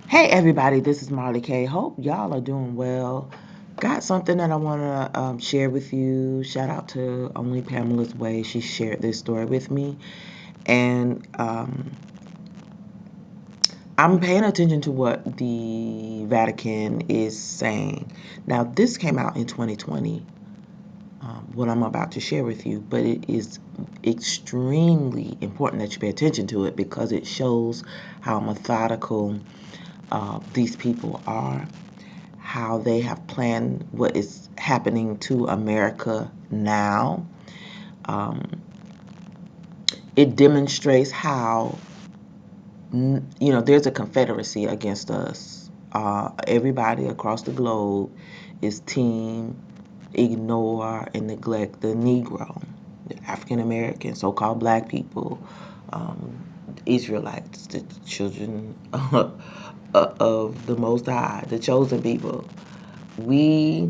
Hey everybody, this is Marley K. Hope y'all are doing well. Got something that I want to share with you. Shout out to Only Pamela's Way. She shared this story with me. And I'm paying attention to what the Vatican is saying. Now, this came out in 2020, what I'm about to share with you, but it is extremely important that you pay attention to it because it shows how methodical these people are, how they have planned what is happening to America now. Um, it demonstrates how, there's a confederacy against us. Everybody across the globe is team ignore and neglect the Negro, the African American, so-called black people, um, Israelites, the children of the Most High, the chosen people. We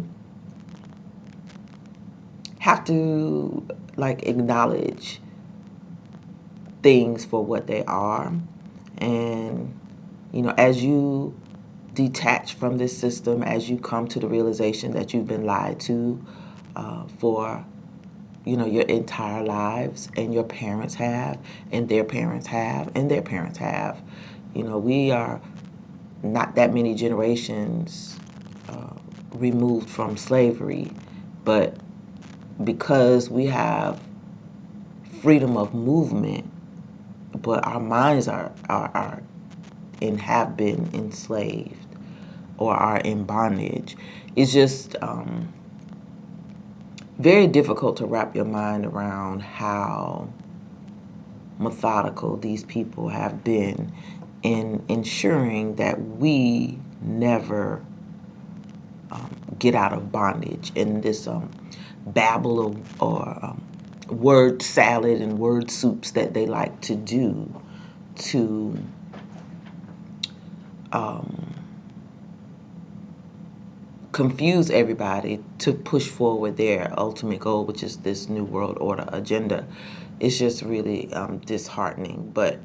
have to acknowledge things for what they are, and as you detach from this system, as you come to the realization that you've been lied to for your entire lives, and your parents have, and their parents have, and their parents have. We are not that many generations uh, removed from slavery, but because we have freedom of movement, but our minds are and have been enslaved or are in bondage. It's just very difficult to wrap your mind around how methodical these people have been in ensuring that we never get out of bondage in this babble of, or word salad and word soups that they like to do to um, confuse everybody to push forward their ultimate goal, which is this new world order agenda. It's just really disheartening. But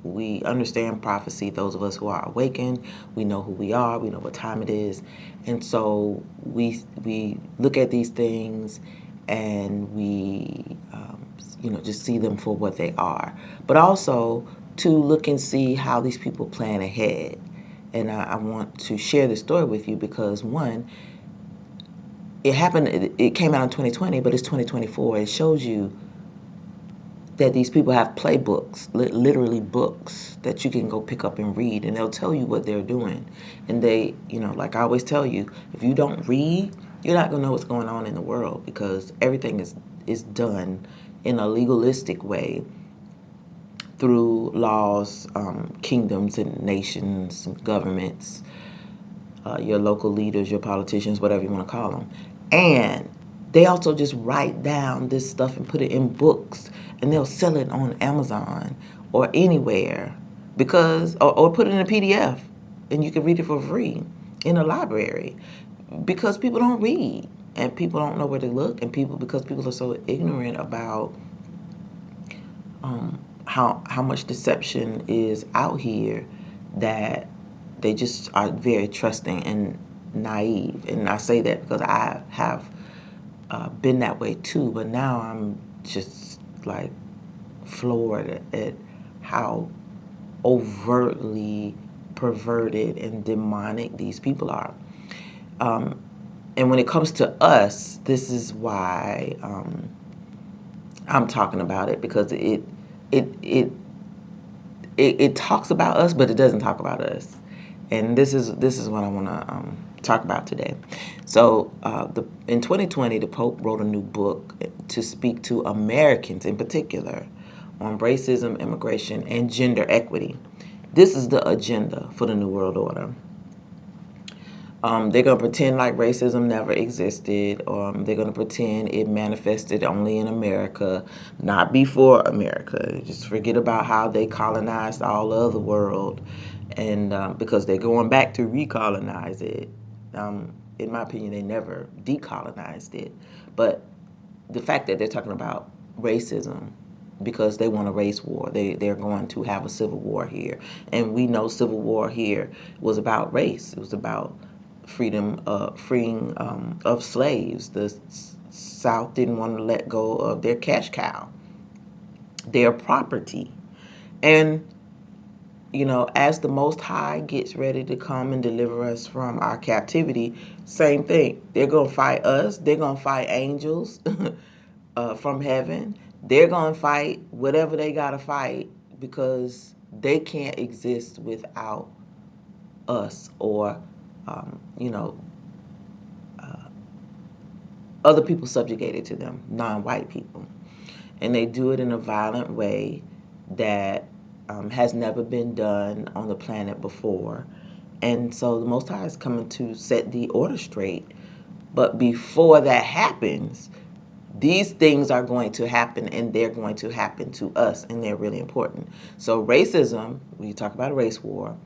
we understand prophecy, those of us who are awakened. We know who we are. We know what time it is. And so we look at these things, and we just see them for what they are. But also to look and see how these people plan ahead. And I want to share this story with you because, one, it happened, it came out in 2020, but it's 2024. It shows you that these people have playbooks, literally books that you can go pick up and read, and they'll tell you what they're doing. And they, like I always tell you, if you don't read, you're not going to know what's going on in the world, because everything is done in a legalistic way through laws, kingdoms and nations, governments, your local leaders, your politicians, whatever you want to call them. And they also just write down this stuff and put it in books, and they'll sell it on Amazon or anywhere, because or put it in a PDF, and you can read it for free in a library, because people don't read, and people don't know where to look, and because people are so ignorant about how much deception is out here, that they just are very trusting and naive. And I say that because I have been that way too, but now I'm just like floored at how overtly perverted and demonic these people are. Um, and when it comes to us, this is why I'm talking about it, because it it it talks about us, but it doesn't talk about us. And this is what I want to talk about today. So, in 2020, the Pope wrote a new book to speak to Americans in particular on racism, immigration, and gender equity. This is the agenda for the New World Order. They're going to pretend like racism never existed. They're going to pretend it manifested only in America, not before America. Just forget about how they colonized all of the world, and because they're going back to recolonize it. In my opinion, they never decolonized it. But the fact that they're talking about racism because they want a race war. They're going to have a civil war here, and we know civil war here was about race. It was about freeing of slaves. The South didn't want to let go of their cash cow, their property, and as the Most High gets ready to come and deliver us from our captivity, same thing. They're gonna fight us. They're gonna fight angels from heaven. They're going to fight whatever they got to fight because they can't exist without us or, you know, other people subjugated to them, non-white people. And they do it in a violent way that has never been done on the planet before. And so the Most High is coming to set the order straight. But before that happens, these things are going to happen, and they're going to happen to us, and they're really important. So racism, we talk about a race war,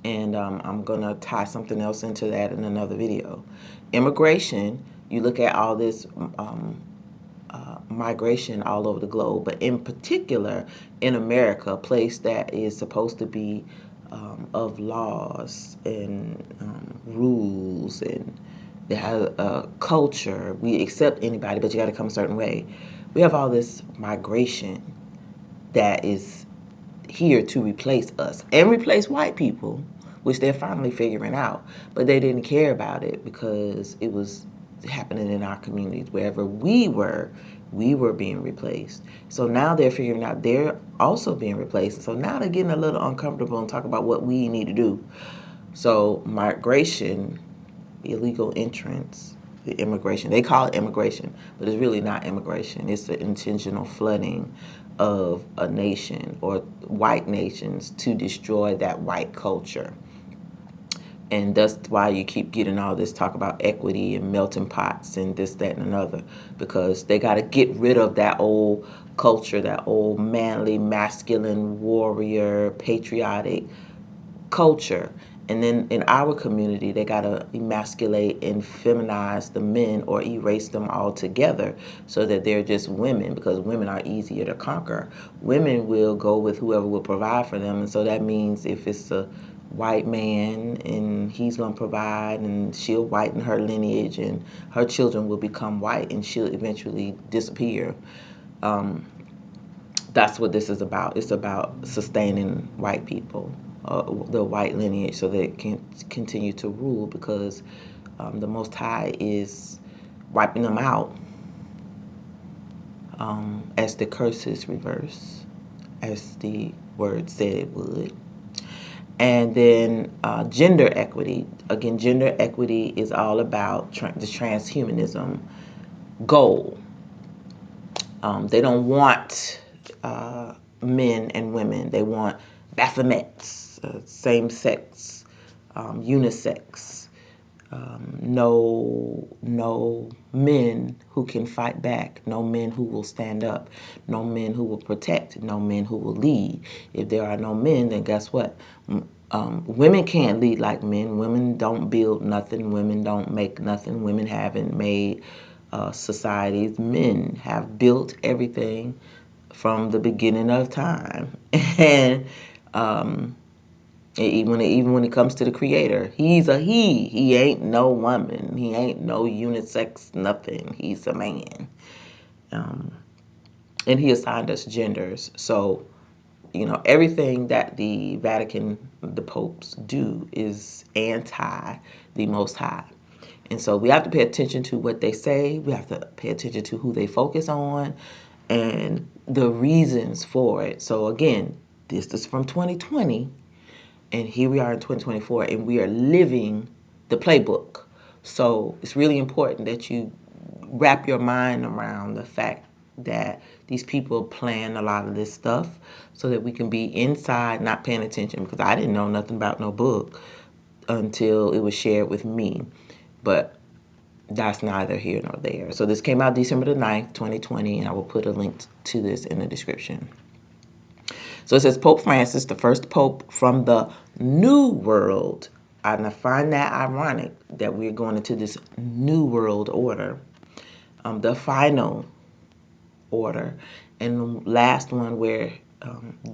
and I'm going to tie something else into that in another video. Immigration, you look at all this migration all over the globe, but in particular in America, a place that is supposed to be of laws and rules, and they have a culture. We accept anybody, but you got to come a certain way. We have all this migration that is here to replace us and replace white people, which they're finally figuring out. But they didn't care about it because it was happening in our communities. Wherever we were being replaced. So now they're figuring out they're also being replaced. So now they're getting a little uncomfortable and talk about what we need to do. So migration, illegal entrance, the immigration, they call it immigration, but it's really not immigration. It's the intentional flooding of a nation or white nations to destroy that white culture. And that's why you keep getting all this talk about equity and melting pots and this, that, and another, because they got to get rid of that old culture, that old manly, masculine, warrior, patriotic culture. And then in our community, they got to emasculate and feminize the men or erase them altogether so that they're just women, because women are easier to conquer. Women will go with whoever will provide for them. And so that means if it's a white man and he's going to provide, and she'll whiten her lineage, and her children will become white, and she'll eventually disappear. That's what this is about. It's about sustaining white people, the white lineage, so that it can continue to rule, because the Most High is wiping them out as the curses reverse, as the word said it would. And then gender equity. Again, gender equity is all about the transhumanism goal. They don't want men and women. They want Baphomets, same-sex, unisex. No men who can fight back. No men who will stand up. No men who will protect. No men who will lead. If there are no men, then guess what? Women can't lead like men. Women don't build nothing. Women don't make nothing. Women haven't made societies. Men have built everything from the beginning of time. And even when it comes to the creator, he's a he. He ain't no woman. He ain't no unisex nothing. He's a man. And he assigned us genders. So, everything that the Vatican, the popes do is anti the Most High. And so we have to pay attention to what they say. We have to pay attention to who they focus on and the reasons for it. So again, this is from 2020, and here we are in 2024, and we are living the playbook. So it's really important that you wrap your mind around the fact that these people plan a lot of this stuff so that we can be inside not paying attention, because I didn't know nothing about no book until it was shared with me. But that's neither here nor there. So this came out December the 9th, 2020, and I will put a link to this in the description. So it says Pope Francis, the first pope from the New World. And I find that ironic that we're going into this New World order, the final order. and the last one where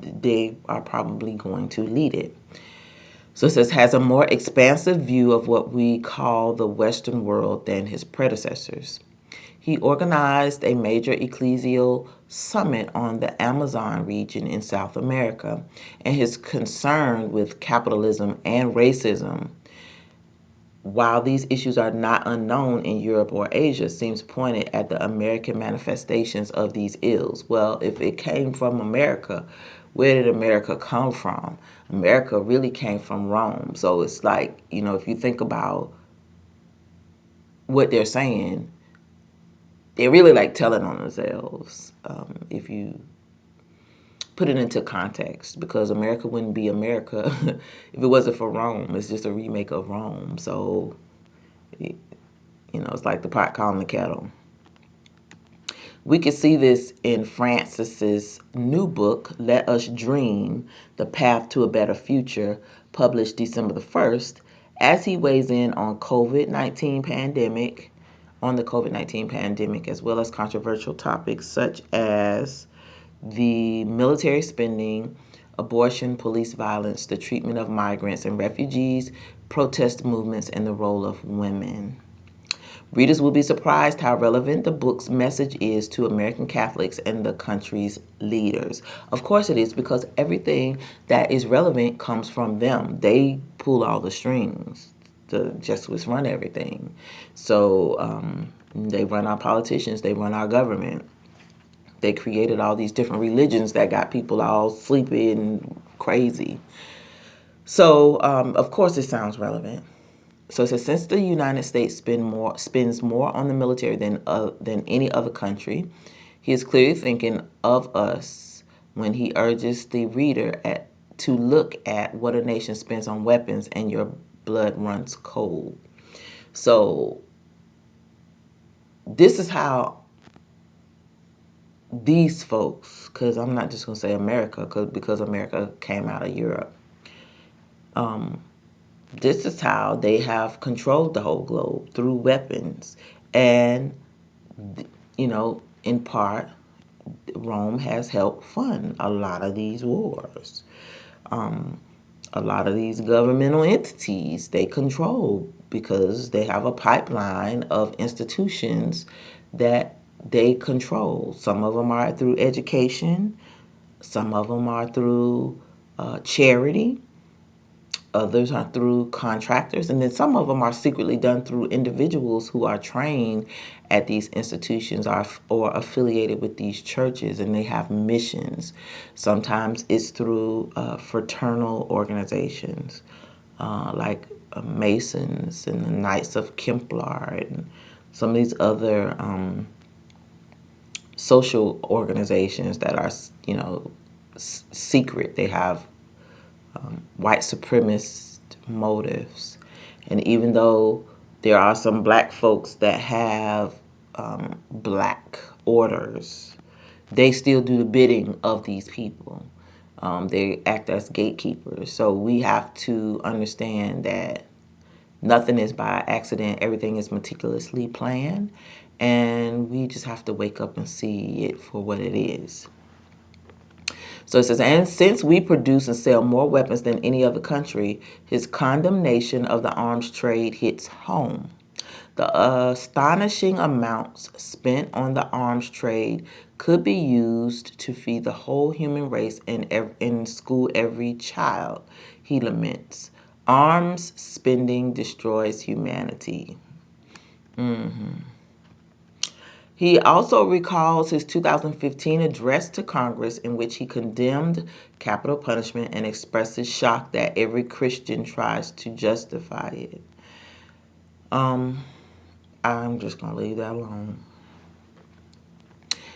they are probably going to lead it. So it says, has a more expansive view of what we call the Western world than his predecessors. He organized a major ecclesial summit on the Amazon region in South America, and his concern with capitalism and racism, while these issues are not unknown in Europe or Asia, seems pointed at the American manifestations of these ills. Well, if it came from America, where did America come from? America really came from Rome. So it's like, if you think about what they're saying, they're really like telling on themselves, if you put it into context, because America wouldn't be America if it wasn't for Rome. It's just a remake of Rome. So, it's like the pot calling the kettle. We could see this in Francis's new book, Let Us Dream, The Path to a Better Future, published December the 1st, as he weighs in on the COVID-19 pandemic, as well as controversial topics such as the military spending, abortion, police violence, the treatment of migrants and refugees, protest movements, and the role of women. Readers will be surprised how relevant the book's message is to American Catholics and the country's leaders. Of course it is, because everything that is relevant comes from them. They pull all the strings. The Jesuits run everything. So they run our politicians. They run our government. They created all these different religions that got people all sleepy and crazy. So, of course, it sounds relevant. So it says, since the United States spends more on the military than any other country, he is clearly thinking of us when he urges the reader to look at what a nation spends on weapons, and your blood runs cold. So this is how these folks, because I'm not just going to say America, because America came out of Europe, this is how they have controlled the whole globe, through weapons. And, in part, Rome has helped fund a lot of these wars. A lot of these governmental entities they control, because they have a pipeline of institutions that they control. Some of them are through education, some of them are through charity, others are through contractors, and then some of them are secretly done through individuals who are trained at these institutions or affiliated with these churches, and they have missions. Sometimes it's through fraternal organizations, like Masons and the Knights of Templar and some of these other social organizations that are, secret. They have white supremacist motives. And even though there are some black folks that have black orders, they still do the bidding of these people. They act as gatekeepers. So we have to understand that nothing is by accident. Everything is meticulously planned. And we just have to wake up and see it for what it is. So it says, and since we produce and sell more weapons than any other country, his condemnation of the arms trade hits home. The astonishing amounts spent on the arms trade could be used to feed the whole human race and school every child, he laments. Arms spending destroys humanity. He also recalls his 2015 address to Congress, in which he condemned capital punishment and expressed his shock that every Christian tries to justify it. I'm just going to leave that alone.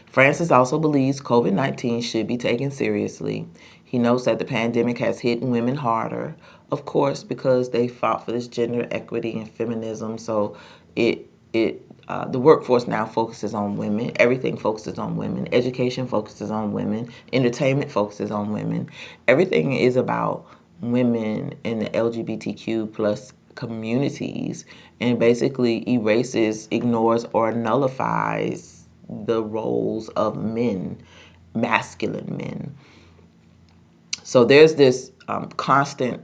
Francis also believes COVID-19 should be taken seriously. He notes that the pandemic has hit women harder, of course, because they fought for this gender equity and feminism. So the workforce now focuses on women. Everything focuses on women. Education focuses on women. Entertainment focuses on women. Everything is about women in the LGBTQ plus communities, and basically erases, ignores, or nullifies the roles of men masculine men. So there's this constant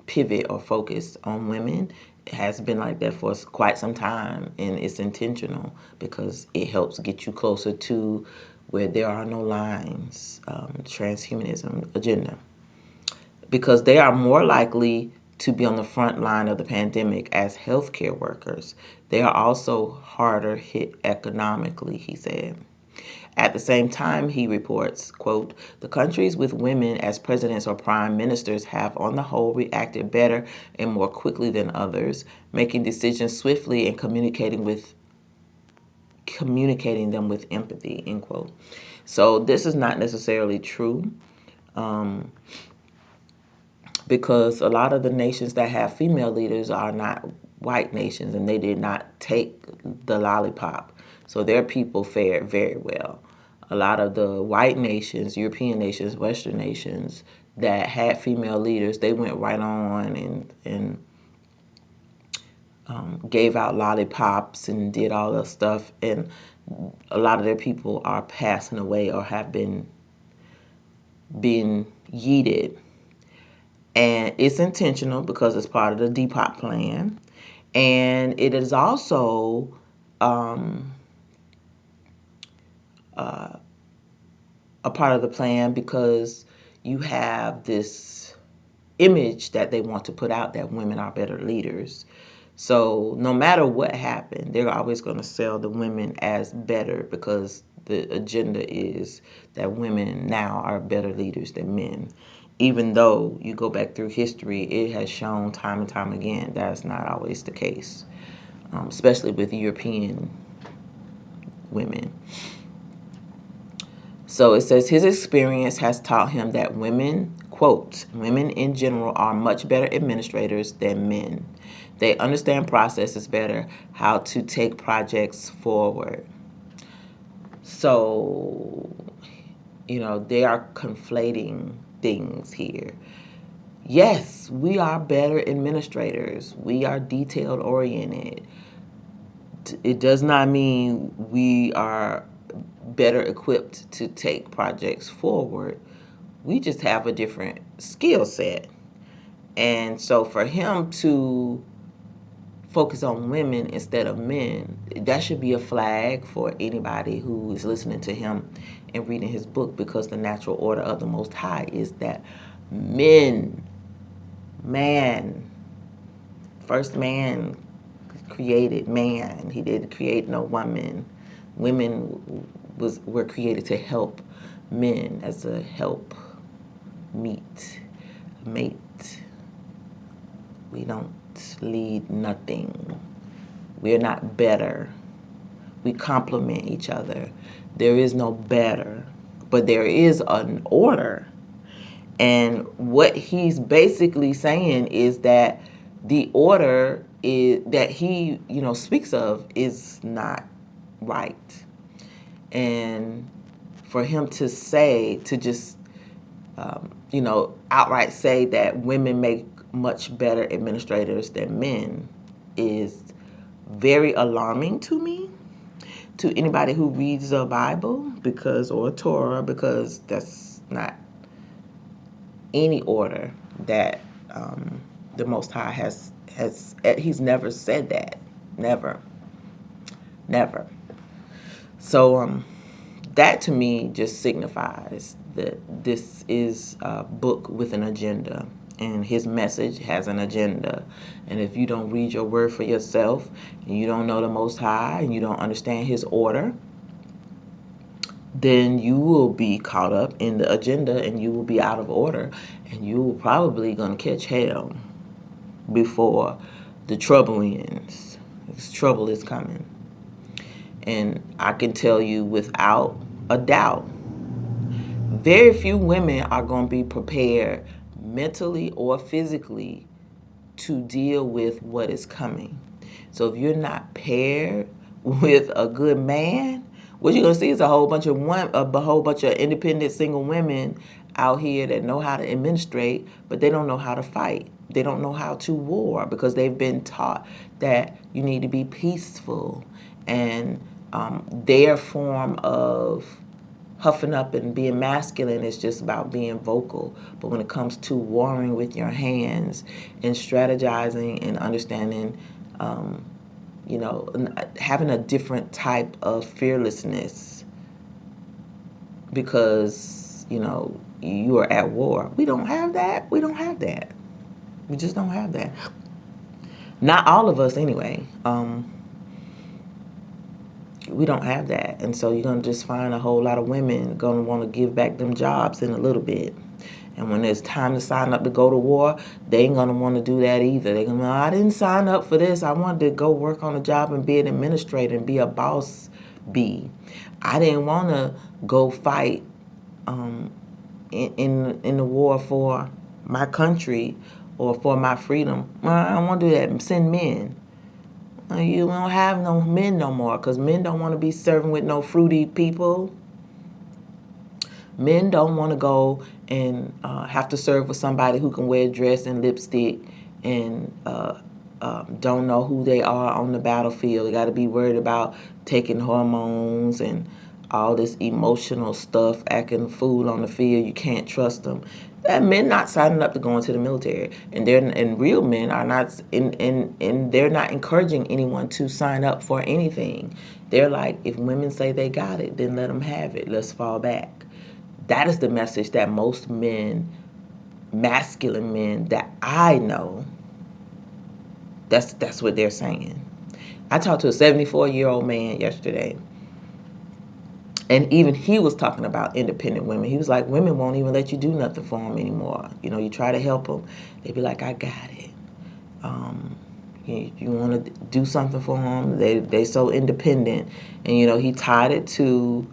pivot or focus on women. It has been like that for quite some time, and it's intentional because it helps get you closer to where there are no lines, transhumanism agenda, because they are more likely to be on the front line of the pandemic as healthcare workers. They are also harder hit economically, he said. At the same time, he reports, quote, the countries with women as presidents or prime ministers have on the whole reacted better and more quickly than others, making decisions swiftly and communicating them with empathy, end quote. So this is not necessarily true, because a lot of the nations that have female leaders are not white nations, and they did not take the lollipop. So their people fared very well. A lot of the white nations, European nations, Western nations that had female leaders, they went right on and gave out lollipops and did all that stuff. And a lot of their people are passing away or have been being yeeted. And it's intentional because it's part of the P0pe plan. And it is also a part of the plan because you have this image that they want to put out that women are better leaders. So no matter what happened, they're always going to sell the women as better because the agenda is that women now are better leaders than men. Even though you go back through history, it has shown time and time again that's not always the case, especially with European women. So it says his experience has taught him that women, quote, women in general are much better administrators than men. They understand processes better, how to take projects forward. So, they are conflating things here. Yes, we are better administrators. We are detailed oriented. It does not mean we are better equipped to take projects forward. We just have a different skill set. And so for him to focus on women instead of men, that should be a flag for anybody who is listening to him and reading his book, because the natural order of the Most High is that man, first man created man. He didn't create no woman. Women were created to help men as a help mate. We don't lead nothing. We're not better. We complement each other. There is no better, but there is an order. And what he's basically saying is that the order that he, speaks of is not right. And for him to just outright say that women make much better administrators than men is very alarming to me, to anybody who reads the Bible, or Torah, because that's not any order that the Most High has. He's never said that. Never. So that to me just signifies that this is a book with an agenda, and his message has an agenda. And if you don't read your word for yourself, and you don't know the Most High, and you don't understand his order, then you will be caught up in the agenda, and you will be out of order, and you will probably gonna catch hell before the trouble ends. This trouble is coming. And I can tell you without a doubt, very few women are going to be prepared mentally or physically to deal with what is coming. So if you're not paired with a good man, what you're going to see is a whole bunch of independent single women out here that know how to administrate, but they don't know how to fight. They don't know how to war because they've been taught that you need to be peaceful. And their form of huffing up and being masculine is just about being vocal. But when it comes to warring with your hands and strategizing and understanding, having a different type of fearlessness because, you are at war. We don't have that. We don't have that. We just don't have that. Not all of us, anyway. We don't have that. And so you're going to just find a whole lot of women going to want to give back them jobs in a little bit. And when it's time to sign up to go to war, they ain't going to want to do that either. They're going to, I didn't sign up for this. I wanted to go work on a job and be an administrator and be a boss bee. I didn't want to go fight in the war for my country or for my freedom. I don't want to do that. Send men. You don't have no men no more because men don't want to be serving with no fruity people. Men don't want to go and have to serve with somebody who can wear a dress and lipstick and don't know who they are on the battlefield. They got to be worried about taking hormones and all this emotional stuff, acting a fool on the field. You can't trust them. Men not signing up to go into the military, and real men are not, and they're not encouraging anyone to sign up for anything. They're like, if women say they got it, then let them have it. Let's fall back. That is the message that most men, masculine men that I know, that's what they're saying. I talked to a 74-year-old man yesterday, and even he was talking about independent women. He was like, women won't even let you do nothing for them anymore. You try to help them, they be like, I got it. You want to do something for them, they so independent. And he tied it to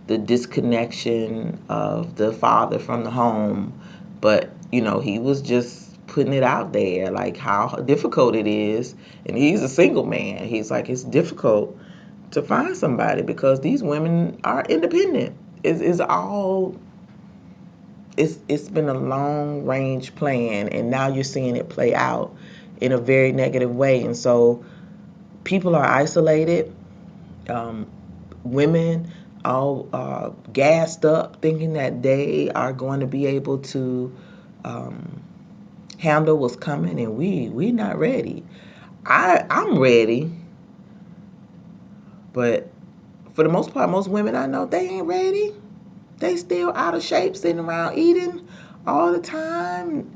the disconnection of the father from the home. But he was just putting it out there, like how difficult it is. And he's a single man. He's like, it's difficult to find somebody because these women are independent. It's been a long range plan, and now you're seeing it play out in a very negative way. And so people are isolated. Women all gassed up, thinking that they are going to be able to handle what's coming, and we not ready. I'm ready, but for the most part, most women I know, they ain't ready. They still out of shape, sitting around eating all the time,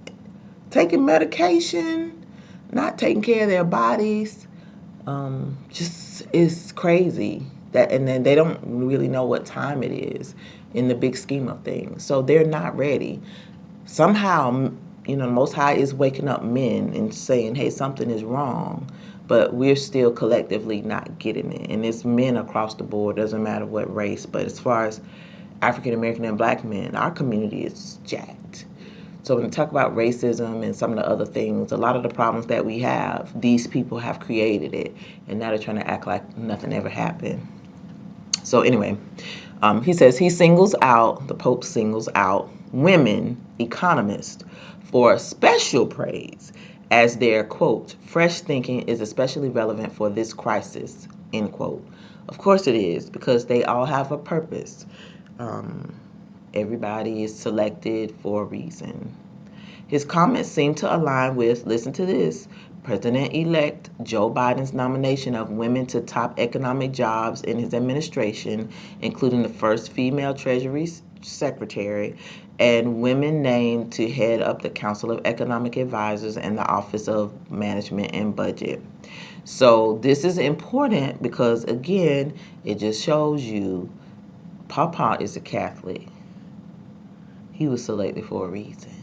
taking medication, not taking care of their bodies. Just is crazy that, and then they don't really know what time it is in the big scheme of things. So they're not ready. Somehow, the Most High is waking up men and saying, hey, something is wrong. But we're still collectively not getting it. And it's men across the board, doesn't matter what race. But as far as African American and black men, our community is jacked. So when we talk about racism and some of the other things, a lot of the problems that we have, these people have created it. And now they're trying to act like nothing ever happened. So anyway, he says the Pope singles out women economists for special praise as their, quote, fresh thinking is especially relevant for this crisis, end quote. Of course it is, because they all have a purpose. Everybody is selected for a reason. His comments seem to align with, listen to this, President-elect Joe Biden's nomination of women to top economic jobs in his administration, including the first female Treasury Secretary, and women named to head up the Council of Economic Advisors and the Office of Management and Budget. So this is important because, again, it just shows you Papa is a Catholic. He was selected for a reason.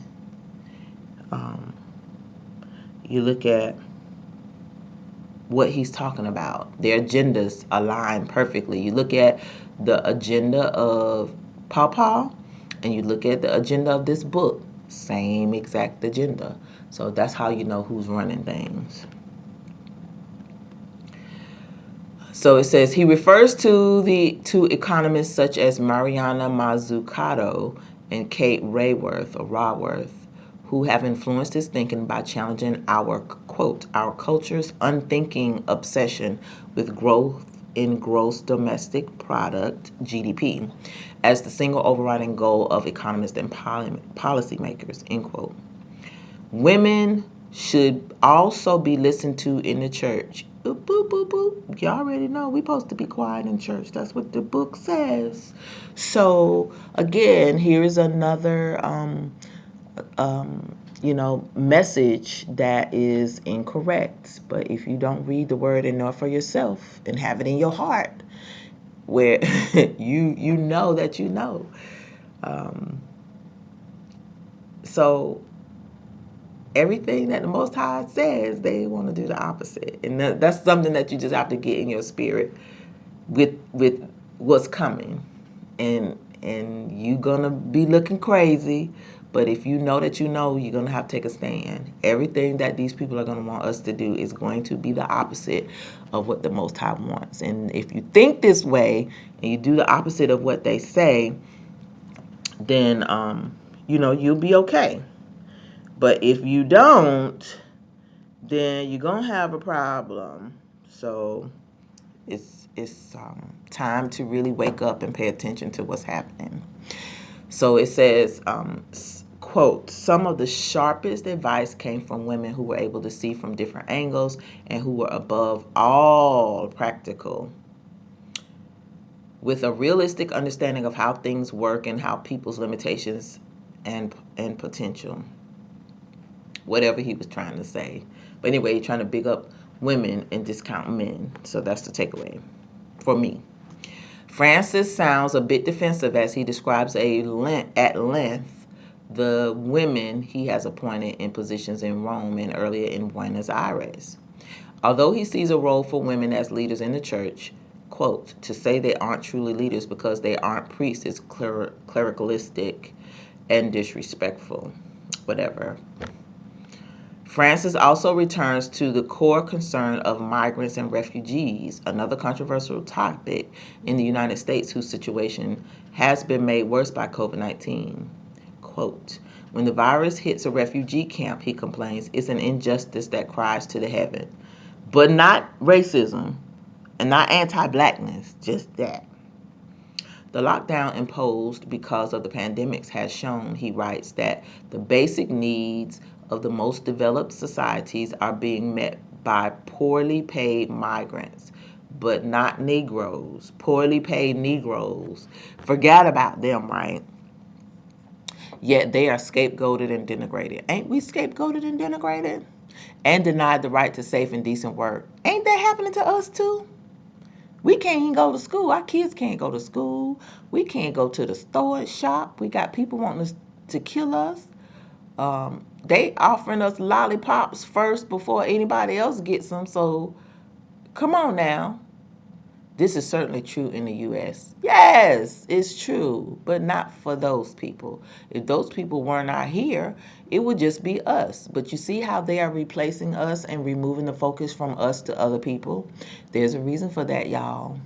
You look at what he's talking about. Their agendas align perfectly. You look at the agenda of Papa, and you look at the agenda of this book. Same exact agenda. So that's how you know who's running things. So it says he refers to economists such as Mariana Mazzucato and Kate Raworth, who have influenced his thinking by challenging our, quote, our culture's unthinking obsession with growth in gross domestic product, GDP, as the single overriding goal of economists and policymakers, end quote. Women should also be listened to in the church. Boop, boop, boop, boop. You already know we're supposed to be quiet in church. That's what the book says. So, again, here is another message that is incorrect. But if you don't read the word and know it for yourself and have it in your heart, where you know that you know. So everything that the Most High says, they want to do the opposite, and that's something that you just have to get in your spirit with what's coming, and you're gonna be looking crazy. But if you know that you know, you're going to have to take a stand. Everything that these people are going to want us to do is going to be the opposite of what the Most High wants. And if you think this way and you do the opposite of what they say, then, you'll be okay. But if you don't, then you're going to have a problem. So it's time to really wake up and pay attention to what's happening. So it says, quote, some of the sharpest advice came from women who were able to see from different angles and who were above all practical, with a realistic understanding of how things work and how people's limitations and potential. Whatever he was trying to say. But anyway, he's trying to big up women and discount men. So that's the takeaway for me. Francis sounds a bit defensive as he describes at length the women he has appointed in positions in Rome and earlier in Buenos Aires. Although he sees a role for women as leaders in the church, quote, to say they aren't truly leaders because they aren't priests is clericalistic and disrespectful. Whatever. Francis also returns to the core concern of migrants and refugees, another controversial topic in the United States whose situation has been made worse by COVID-19. Quote, when the virus hits a refugee camp, he complains, it's an injustice that cries to the heaven. But not racism and not anti-blackness, just that. The lockdown imposed because of the pandemics has shown, he writes, that the basic needs of the most developed societies are being met by poorly paid migrants, but not Negroes. Poorly paid Negroes. Forget about them, right? Yet they are scapegoated and denigrated. Ain't we scapegoated and denigrated? And denied the right to safe and decent work. Ain't that happening to us too? We can't even go to school. Our kids can't go to school. We can't go to the store and shop. We got people wanting us to kill us. They offering us lollipops first before anybody else gets them. So come on now. This is certainly true in the U.S. Yes, it's true, but not for those people. If those people weren't out here, it would just be us. But you see how they are replacing us and removing the focus from us to other people? There's a reason for that, y'all.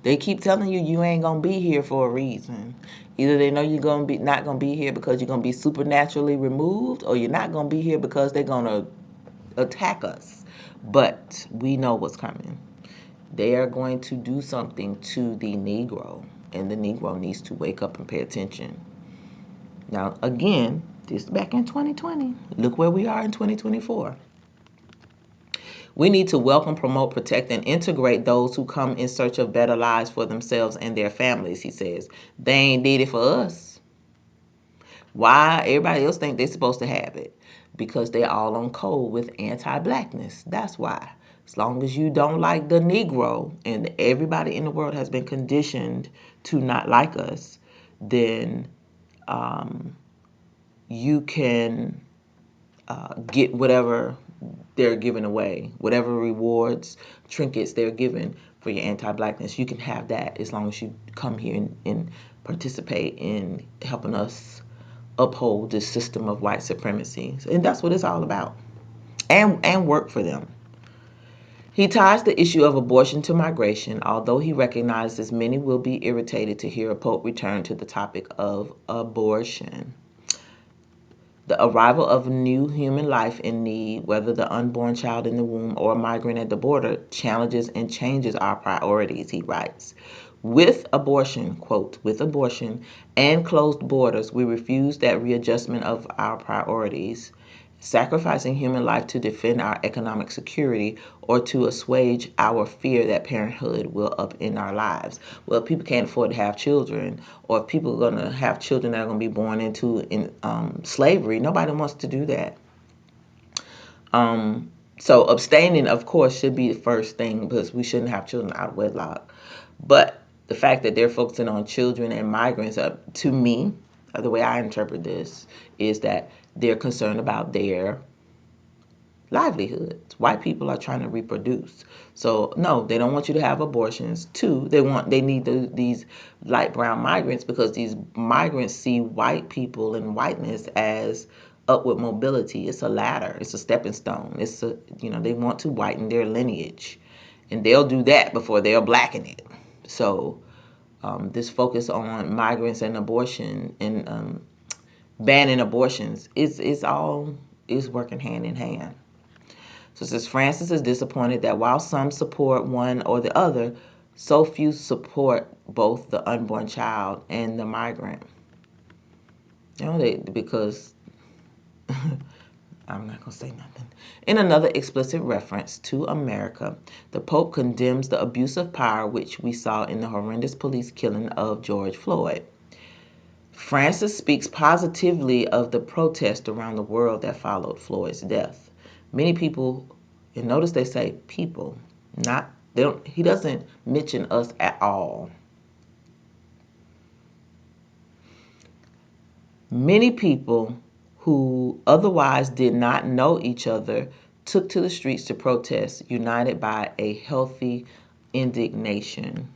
They keep telling you you ain't gonna be here for a reason. Either they know you're gonna be not gonna be here because you're gonna be supernaturally removed, or you're not gonna be here because they're gonna attack us. But we know what's coming. They are going to do something to the Negro, and the Negro needs to wake up and pay attention. Now, again, this is back in 2020. Look where we are in 2024. We need to welcome, promote, protect, and integrate those who come in search of better lives for themselves and their families, he says. They ain't did it for us. Why everybody else think they're supposed to have it? Because they're all on code with anti-blackness. That's why. As long as you don't like the Negro, and everybody in the world has been conditioned to not like us, then you can get whatever they're giving away, whatever rewards, trinkets they're giving for your anti-blackness. You can have that as long as you come here and participate in helping us uphold this system of white supremacy. And that's what it's all about. And work for them. He ties the issue of abortion to migration, although he recognizes many will be irritated to hear a pope return to the topic of abortion. The arrival of new human life in need, whether the unborn child in the womb or a migrant at the border, challenges and changes our priorities, he writes. With abortion, quote, with abortion and closed borders, we refuse that readjustment of our priorities, sacrificing human life to defend our economic security or to assuage our fear that parenthood will upend our lives. Well, people can't afford to have children, or if people are going to have children that are going to be born into slavery, nobody wants to do that. So abstaining, of course, should be the first thing because we shouldn't have children out of wedlock. But the fact that they're focusing on children and migrants, to me, the way I interpret this, is that they're concerned about their livelihoods. White people are trying to reproduce. So no, they don't want you to have abortions. Two, they need these light brown migrants because these migrants see white people and whiteness as upward mobility. It's a ladder. It's a stepping stone. They want to whiten their lineage, and they'll do that before they'll blacken it. So this focus on migrants and abortion and banning abortions is working hand in hand. So it says Francis is disappointed that while some support one or the other, so few support both the unborn child and the migrant. Because I'm not going to say nothing. In another explicit reference to America, the Pope condemns the abuse of power which we saw in the horrendous police killing of George Floyd. Francis speaks positively of the protest around the world that followed Floyd's death. Many people, and notice they say people, he doesn't mention us at all. Many people who otherwise did not know each other took to the streets to protest, united by a healthy indignation.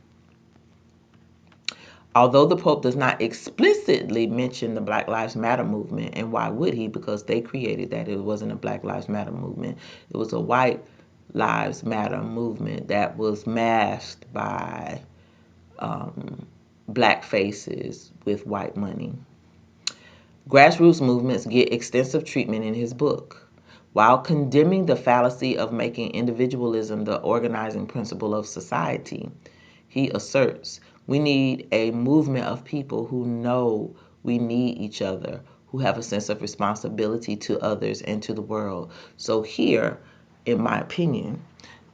Although the Pope does not explicitly mention the Black Lives Matter movement, and why would he? Because they created that. It wasn't a Black Lives Matter movement. It was a White Lives Matter movement that was masked by black faces with white money. Grassroots movements get extensive treatment in his book. While condemning the fallacy of making individualism the organizing principle of society, he asserts, we need a movement of people who know we need each other, who have a sense of responsibility to others and to the world. So here, in my opinion,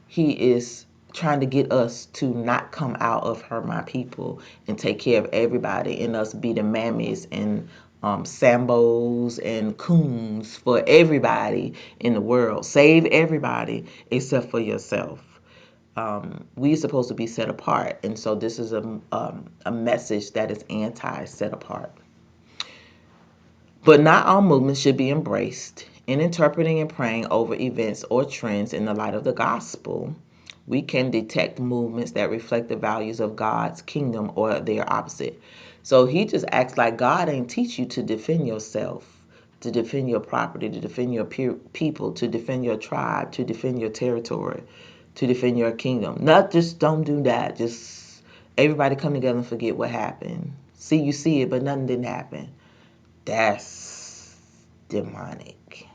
he is trying to get us to not come out of her, my people, and take care of everybody, and us be the mammies and Sambos and coons for everybody in the world. Save everybody except for yourself. We're supposed to be set apart, and so this is a message that is anti-set apart. But not all movements should be embraced. In interpreting and praying over events or trends in the light of the gospel, we can detect movements that reflect the values of God's kingdom or their opposite. So he just acts like God ain't teach you to defend yourself, to defend your property, to defend your people, to defend your tribe, to defend your territory, to defend your kingdom. Not just don't do that. Just everybody come together and forget what happened. You see it, but nothing didn't happen. That's demonic.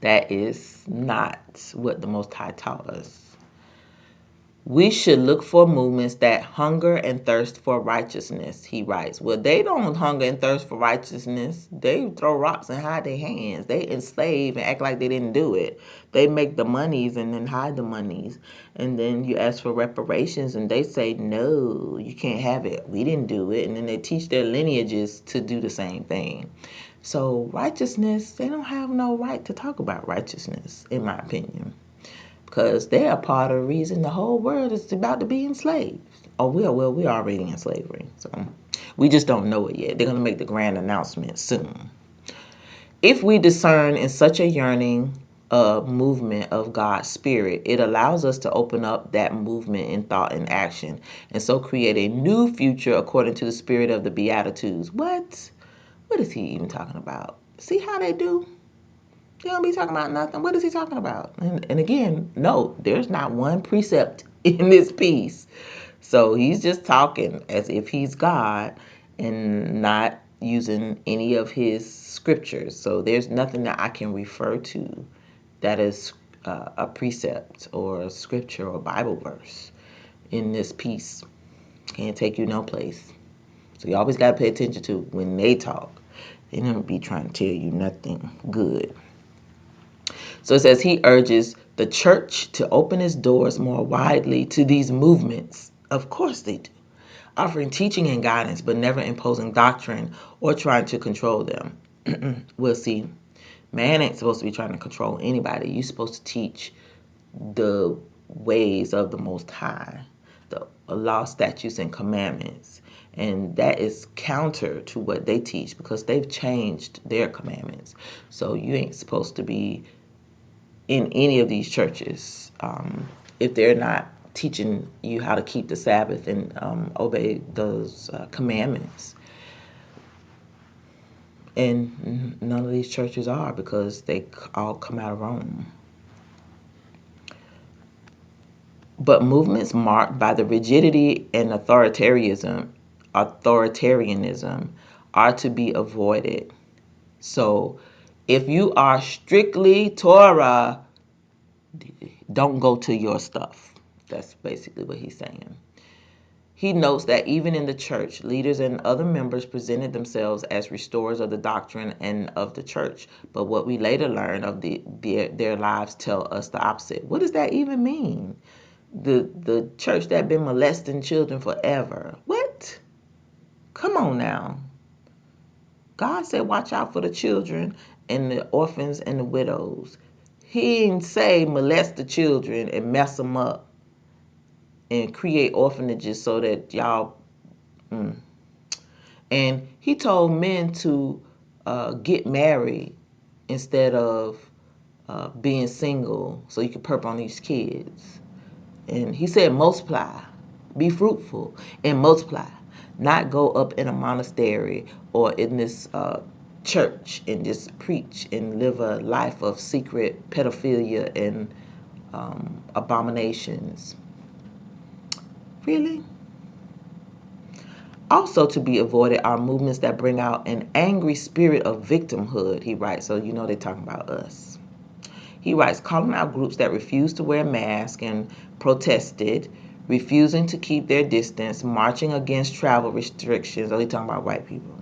That is not what the Most High taught us. We should look for movements that hunger and thirst for righteousness, he writes. Well, they don't hunger and thirst for righteousness. They throw rocks and hide their hands. They enslave and act like they didn't do it. They make the monies and then hide the monies. And then you ask for reparations and they say, no, you can't have it. We didn't do it. And then they teach their lineages to do the same thing. So righteousness, they don't have no right to talk about righteousness, in my opinion. Because they are part of the reason the whole world is about to be enslaved. Oh, we're already in slavery. So we just don't know it yet. They're going to make the grand announcement soon. If we discern in such a yearning movement of God's spirit, it allows us to open up that movement in thought and action, and so create a new future according to the spirit of the Beatitudes. What is he even talking about? See how they do? They don't be talking about nothing. What is he talking about? And again, no, there's not one precept in this piece. So he's just talking as if he's God and not using any of his scriptures. So there's nothing that I can refer to that is a precept or a scripture or Bible verse in this piece. Can't take you no place. So you always got to pay attention to when they talk. They don't be trying to tell you nothing good. So it says he urges the church to open its doors more widely to these movements. Of course they do. Offering teaching and guidance, but never imposing doctrine or trying to control them. We'll see. Man ain't supposed to be trying to control anybody. You're supposed to teach the ways of the Most High, the law, statutes, and commandments. And that is counter to what they teach because they've changed their commandments. So you ain't supposed to be in any of these churches if they're not teaching you how to keep the Sabbath and obey those commandments. And none of these churches are because they all come out of Rome. But movements marked by the rigidity and authoritarianism are to be avoided. So if you are strictly Torah, don't go to your stuff. That's basically what he's saying. He notes that even in the church, leaders and other members presented themselves as restorers of the doctrine and of the church. But what we later learn of their lives tell us the opposite. What does that even mean? The church that been molesting children forever. What? Come on now. God said watch out for the children and the orphans and the widows. He didn't say molest the children and mess them up and create orphanages so that y'all... And he told men to get married instead of being single so you could perp on these kids. And he said multiply, be fruitful, and multiply. Not go up in a monastery or in this church and just preach and live a life of secret pedophilia and abominations. Really? Also to be avoided are movements that bring out an angry spirit of victimhood, he writes. So you know they're talking about us. He writes, calling out groups that refused to wear masks and protested, refusing to keep their distance, marching against travel restrictions. Oh, he's talking about white people.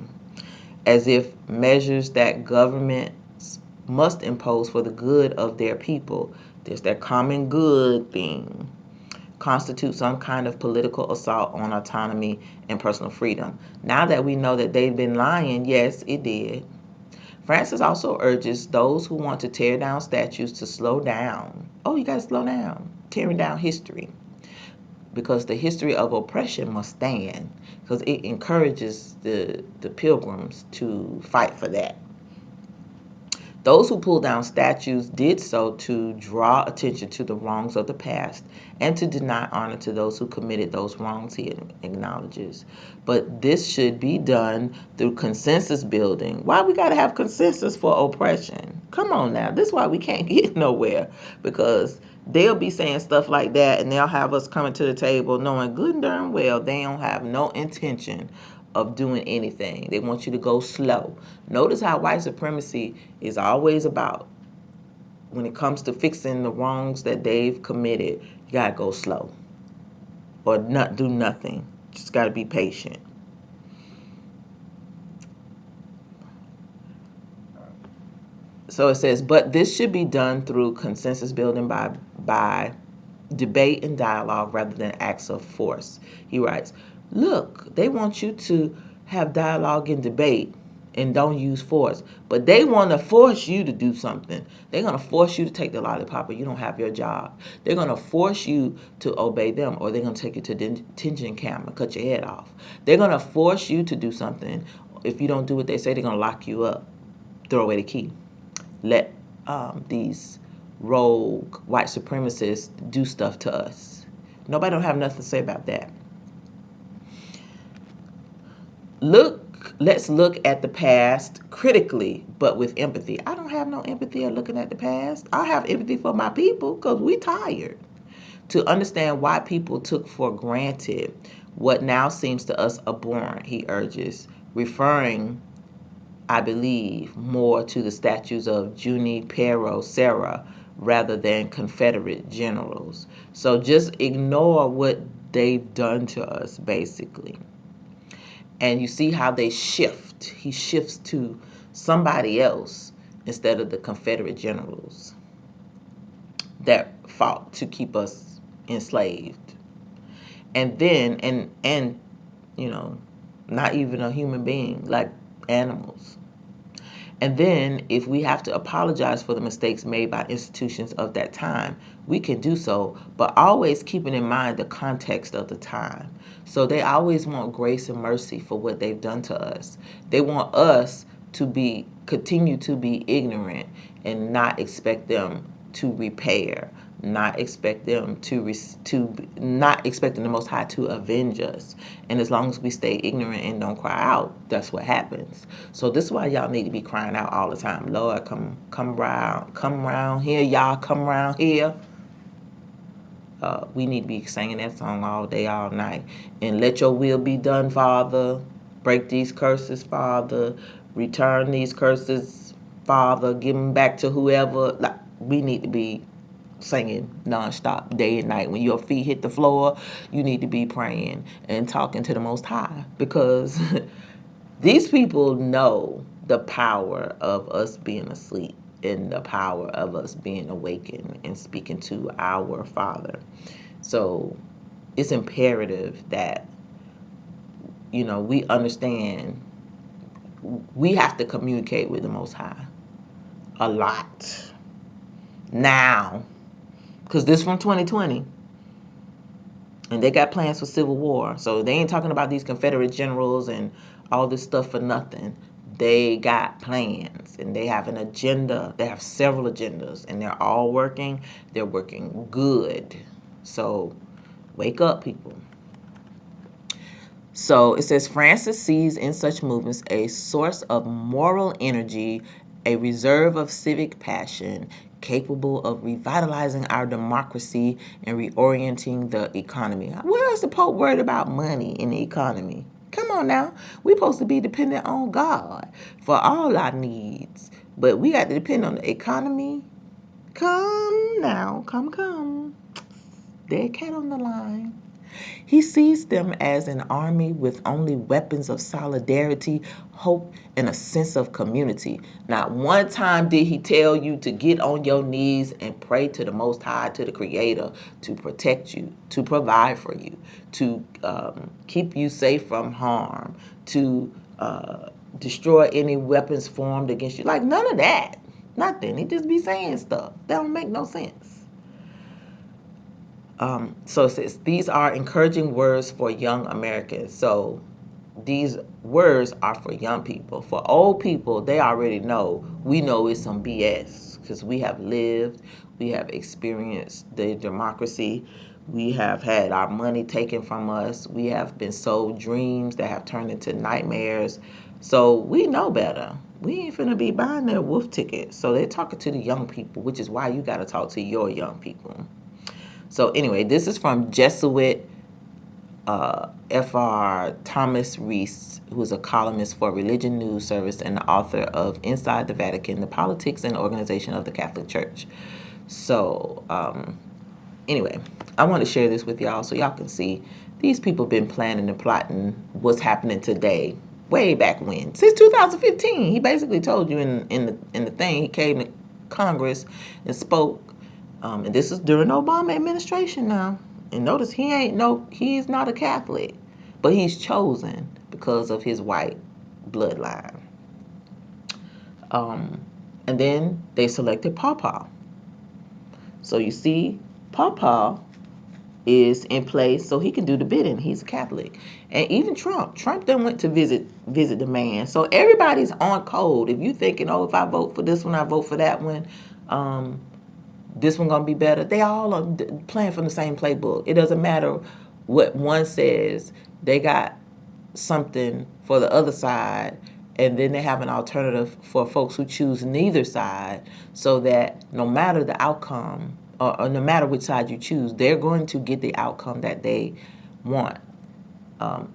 As if measures that governments must impose for the good of their people, there's that common good thing, constitute some kind of political assault on autonomy and personal freedom. Now that we know that they've been lying, yes, it did. Francis also urges those who want to tear down statues to slow down. Oh, you got to slow down. Tearing down history. Because the history of oppression must stand. Because it encourages the pilgrims to fight for that. Those who pulled down statues did so to draw attention to the wrongs of the past and to deny honor to those who committed those wrongs, he acknowledges. But this should be done through consensus building. Why we got to have consensus for oppression? Come on now. This is why we can't get nowhere. Because they'll be saying stuff like that and they'll have us coming to the table knowing good and darn well they don't have no intention of doing anything. They want you to go slow. Notice how white supremacy is always about, when it comes to fixing the wrongs that they've committed, you gotta go slow or not do nothing. Just gotta be patient. So it says, but this should be done through consensus building by debate and dialogue rather than acts of force. He writes, look, they want you to have dialogue and debate and don't use force, but they want to force you to do something. They're going to force you to take the lollipop or you don't have your job. They're going to force you to obey them or they're going to take you to the detention camp and cut your head off. They're going to force you to do something. If you don't do what they say, they're going to lock you up, throw away the key. Let these rogue white supremacists do stuff to us. Nobody don't have nothing to say about that. Let's look at the past critically, but with empathy. I don't have no empathy of looking at the past. I have empathy for my people because we tired. To understand why people took for granted what now seems to us abhorrent, he urges, referring I believe, more to the statues of Junipero Serra rather than Confederate generals. So just ignore what they've done to us, basically. And you see how they shift. He shifts to somebody else instead of the Confederate generals that fought to keep us enslaved. And then, and you know, not even a human being, like animals. And then, if we have to apologize for the mistakes made by institutions of that time, we can do so, but always keeping in mind the context of the time. So they always want grace and mercy for what they've done to us. They want us to continue to be ignorant and not expect them to repair, not expect them not expecting the Most High to avenge us. And as long as we stay ignorant and don't cry out, that's what happens. So this is why y'all need to be crying out all the time. Lord, come around here, y'all, come around here. We need to be singing that song all day, all night. And let your will be done, Father. Break these curses, Father. Return these curses, Father. Give them back to whoever. Like, we need to be singing nonstop, day and night. When your feet hit the floor, you need to be praying and talking to the Most High, because these people know the power of us being asleep and the power of us being awakened and speaking to our Father. So it's imperative that, we understand we have to communicate with the Most High a lot now, because this from 2020. And they got plans for civil war. So they ain't talking about these Confederate generals and all this stuff for nothing. They got plans and they have an agenda. They have several agendas and they're all working. They're working good. So wake up, people. So it says Francis sees in such movements a source of moral energy, a reserve of civic passion, capable of revitalizing our democracy and reorienting the economy. Where is the Pope worried about money in the economy? Come on now. We're supposed to be dependent on God for all our needs. But we got to depend on the economy. Come now. Come. Dead cat on the line. He sees them as an army with only weapons of solidarity, hope, and a sense of community. Not one time did he tell you to get on your knees and pray to the Most High, to the Creator, to protect you, to provide for you, to keep you safe from harm, to destroy any weapons formed against you. Like, none of that. Nothing. He just be saying stuff. That don't make no sense. So it says, these are encouraging words for young Americans. So these words are for young people. For old people, they already know. We know it's some BS because we have lived, we have experienced the democracy, we have had our money taken from us, we have been sold dreams that have turned into nightmares. So we know better. We ain't finna be buying their wolf ticket. So they're talking to the young people, which is why you got to talk to your young people. So anyway, this is from Jesuit Fr. Thomas Reese, who is a columnist for Religion News Service and the author of Inside the Vatican, the Politics and Organization of the Catholic Church. So anyway, I want to share this with y'all so y'all can see these people been planning and plotting what's happening today, way back when, since 2015. He basically told you in the thing. He came to Congress and spoke. And this is during the Obama administration now. And notice he's not a Catholic, but he's chosen because of his white bloodline. And then they selected P0pe. So you see, P0pe is in place so he can do the bidding. He's a Catholic. And even Trump then went to visit the man. So everybody's on code. If you thinking, if I vote for this one, I vote for that one, this one gonna be better. They all are playing from the same playbook. It doesn't matter what one says. They got something for the other side, and then they have an alternative for folks who choose neither side, so that no matter the outcome, or no matter which side you choose, they're going to get the outcome that they want.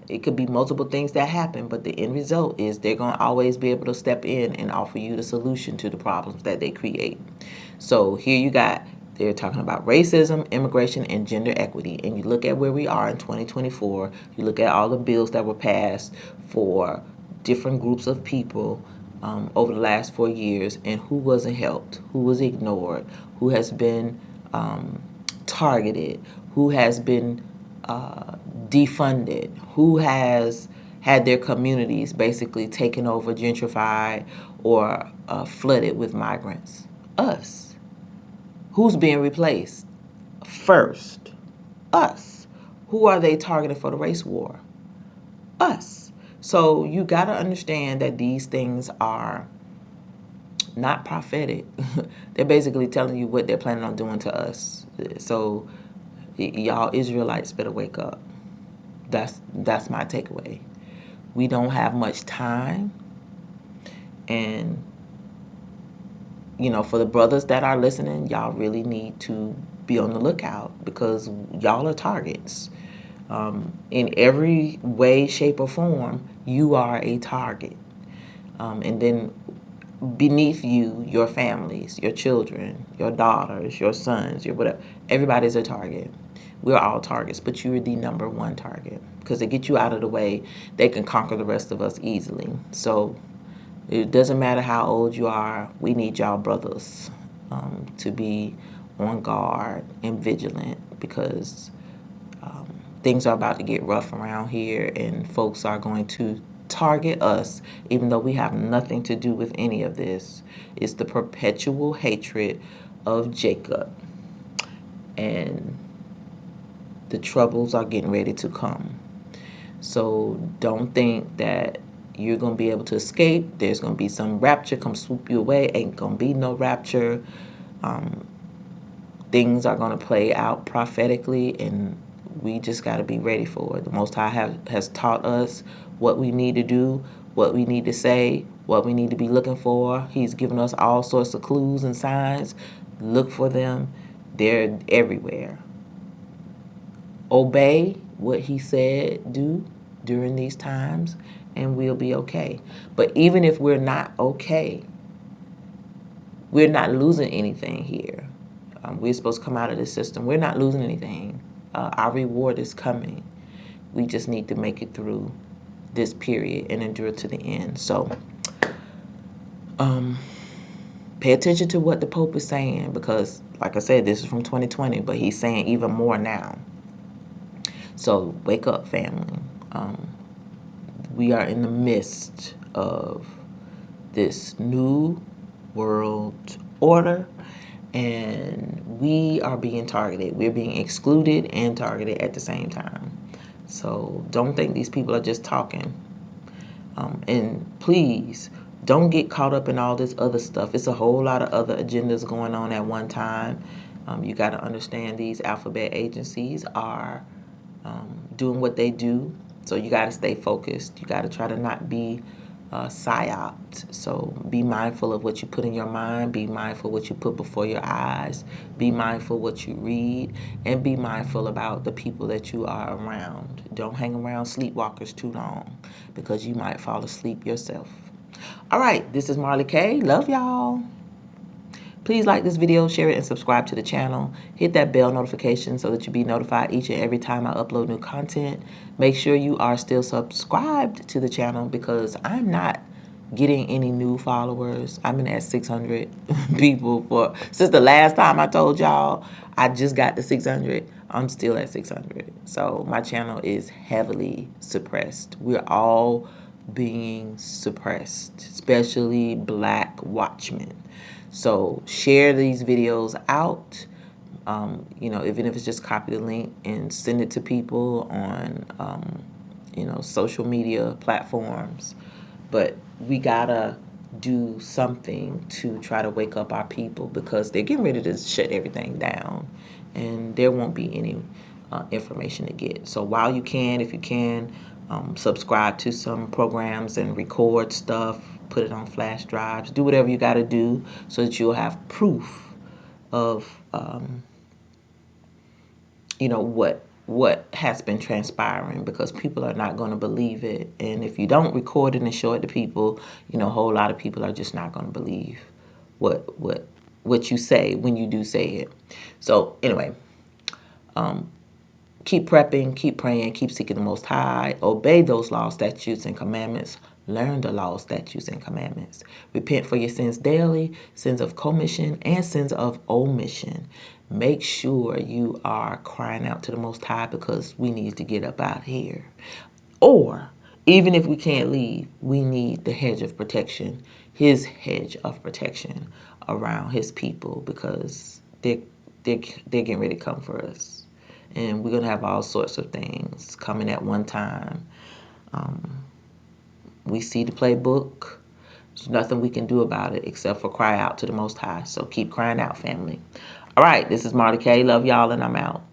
It could be multiple things that happen, but the end result is they're going to always be able to step in and offer you the solution to the problems that they create. So here you got, they're talking about racism, immigration, and gender equity. And you look at where we are in 2024, you look at all the bills that were passed for different groups of people over the last 4 years, and who wasn't helped, who was ignored, who has been targeted, who has been defunded, who has had their communities basically taken over, gentrified, or flooded with migrants. Us. Who's being replaced? First, us. Who are they targeting for the race war? Us. So you got to understand that these things are not prophetic. They're basically telling you what they're planning on doing to us. So y'all Israelites better wake up. That's my takeaway. We don't have much time, and for the brothers that are listening, y'all really need to be on the lookout, because y'all are targets. In every way, shape, or form, you are a target. And then beneath you, your families, your children, your daughters, your sons, your whatever, everybody's a target. We're all targets, but you're the number one target, because they get you out of the way, they can conquer the rest of us easily. So it doesn't matter how old you are. We need y'all brothers to be on guard and vigilant, because things are about to get rough around here, and folks are going to target us, even though we have nothing to do with any of this. It's the perpetual hatred of Jacob, and the troubles are getting ready to come. So don't think that you're going to be able to escape. There's going to be some rapture come swoop you away. Ain't going to be no rapture. Things are going to play out prophetically, and we just got to be ready for it. The Most High has taught us what we need to do, what we need to say, what we need to be looking for. He's given us all sorts of clues and signs. Look for them. They're everywhere. Obey what he said do during these times, and we'll be okay. But even if we're not okay, we're not losing anything here. We're supposed to come out of this system. We're not losing anything. Our reward is coming. We just need to make it through this period and endure to the end. So pay attention to what the Pope is saying, because like I said, this is from 2020, but he's saying even more now. So wake up, family. We are in the midst of this new world order, and we are being targeted. We're being excluded and targeted at the same time. So don't think these people are just talking. And please don't get caught up in all this other stuff. It's a whole lot of other agendas going on at one time. You got to understand these alphabet agencies are doing what they do. So you got to stay focused. You got to try to not be psyoped. So be mindful of what you put in your mind. Be mindful of what you put before your eyes. Be mindful of what you read. And be mindful about the people that you are around. Don't hang around sleepwalkers too long, because you might fall asleep yourself. All right, this is Marley K. Love y'all. Please like this video, share it, and subscribe to the channel. Hit that bell notification so that you'll be notified each and every time I upload new content. Make sure you are still subscribed to the channel, because I'm not getting any new followers. I've been at 600 people since the last time I told y'all I just got to 600. I'm still at 600. So my channel is heavily suppressed. We're all being suppressed, especially Black watchmen. So share these videos out. Even if it's just copy the link and send it to people on, social media platforms. But we gotta do something to try to wake up our people, because they're getting ready to shut everything down, and there won't be any information to get. So while you can, if you can, subscribe to some programs and record stuff, put it on flash drives, do whatever you got to do so that you'll have proof of what what has been transpiring, because people are not going to believe it. And if you don't record it and show it to people, a whole lot of people are just not going to believe what you say when you do say it. So anyway, keep prepping, keep praying, keep seeking the Most High, obey those laws, statutes, and commandments. Learn the laws, statutes, and commandments. Repent for your sins daily, sins of commission and sins of omission. Make sure you are crying out to the Most High, because we need to get up out here. Or, even if we can't leave, we need the hedge of protection, his hedge of protection around his people, because they're getting ready to come for us. And we're going to have all sorts of things coming at one time. We see the playbook. There's nothing we can do about it except for cry out to the Most High. So keep crying out, family. All right, this is Merica. Love y'all, and I'm out.